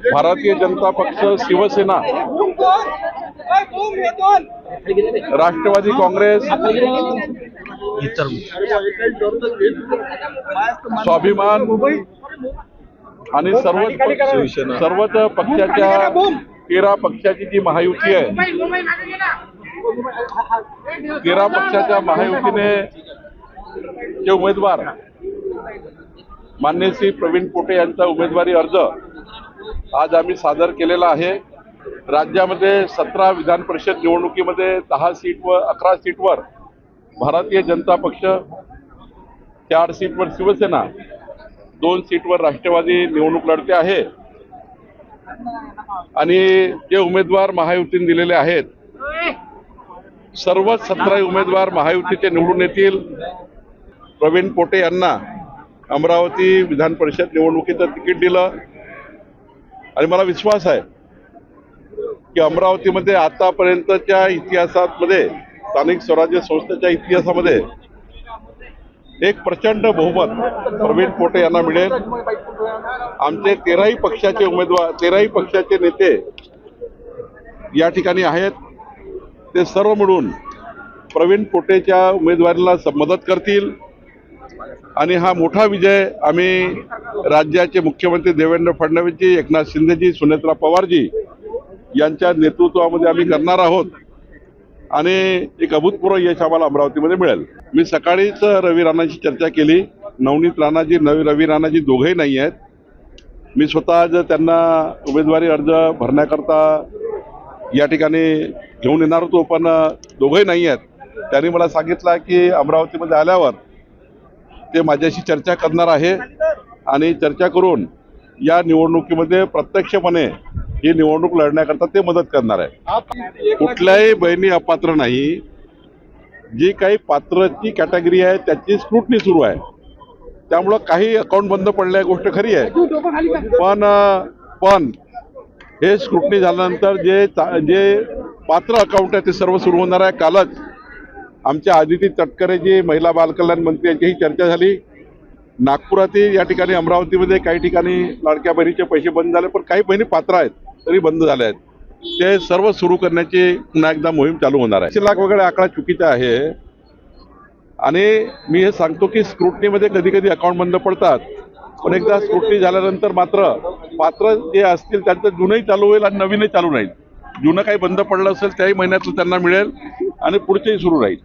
भारतीय जनता पक्ष, शिवसेना, राष्ट्रवादी काँग्रेस, स्वाभिमान आणि सर्वच पक्षाच्या 13 पक्षाची जी महायुती आहे, 13 पक्षाच्या महायुतीने जे उमेदवार माननीय श्री प्रवीण पोटे यांचा उमेदवारी अर्ज आज आम्ही सादर केलेला आहे। राज्यामध्ये 17 विधान परिषद निवडणुकीमध्ये 10 सीट व 11 सीटवर भारतीय जनता पक्ष, 4 सीटवर शिवसेना, 2 सीटवर राष्ट्रवादी निवडणूक लढते आहे। आणि जे उमेदवार महायुतीने दिलेले आहेत, सर्व 17 उमेदवार महायुतीचे निवडून येतील। प्रवीण पोटे यांना अमरावती विधान परिषद निवडणुकीचं तिकीट दिलं आणि मला विश्वास आहे की अमरावतीमध्ये आतापर्यंतच्या इतिहासामध्ये, स्थानिक स्वराज्य संस्थेच्या इतिहासामध्ये एक प्रचंड बहुमत प्रवीण पोटे यांना मिळेल। आमचे 13ही पक्षाचे उमेदवार, 13ही पक्षाचे नेते या ठिकाणी आहेत। ते सर्व मिळून प्रवीण पोटेच्या उमेदवारीला मदत करतील आणि हा मोठा विजय आम्ही राज्याचे मुख्यमंत्री देवेंद्र फडणवीसजी, एकनाथ शिंदेजी, सुनेत्रा पवारजी यांच्या नेतृत्वामध्ये आम्ही करणार आहोत आणि एक अभूतपूर्व यश आम्हाला अमरावतीमध्ये मिळेल। मी सकाळीच रवी राणांशी चर्चा केली। नवनीत राणाजी, रवी राणाजी दोघेही नाही आहेत। मी स्वतः आज त्यांना उमेदवारी अर्ज भरण्याकरता या ठिकाणी घेऊन येणार होतो, पण दोघेही नाही आहेत। त्यांनी मला सांगितलं की अमरावतीमध्ये आल्यावर ते माझ्याशी चर्चा करणार आहे आणि चर्चा करून या निवडणुकीमध्ये प्रत्यक्षपणे ही निवडणूक लढण्याकरता ते मदत करणार आहे। कुठल्याही बहिणी अपात्र नाही। जी काही पात्रची कॅटेगरी आहे त्याची स्क्रुटनी सुरू आहे। त्यामुळं काही अकाउंट बंद पडल्या गोष्ट खरी आहे, पण हे स्क्रुटनी झाल्यानंतर जे पात्र अकाउंट आहे ते सर्व सुरू होणार आहे। कालच आमच्या आदिती तटकरे जी महिला बालकल्याण मंत्री यांचीही चर्चा झाली। नागपुरातील या ठिकाणी, अमरावतीमध्ये काही ठिकाणी लाडक्या बहिणीचे पैसे बंद झाले, पण काही बहिणी पात्र आहेत तरी बंद झाले आहेत। ते सर्व सुरू करण्याची पुन्हा एकदा मोहीम चालू होणार आहे। 100 लाख वगैरे आकडा चुकीचा आहे आणि मी हे सांगतो की स्क्रुटनीमध्ये कधी कधी अकाउंट बंद पडतात, पण एकदा स्क्रुटनी झाल्यानंतर मात्र पात्र जे असतील त्यांचं जुनंही चालू होईल आणि नवीनही चालू राहील। जुनं काही बंद पडलं असेल त्याही महिन्यातलं त्यांना मिळेल आणि पुढचेही सुरू राहील।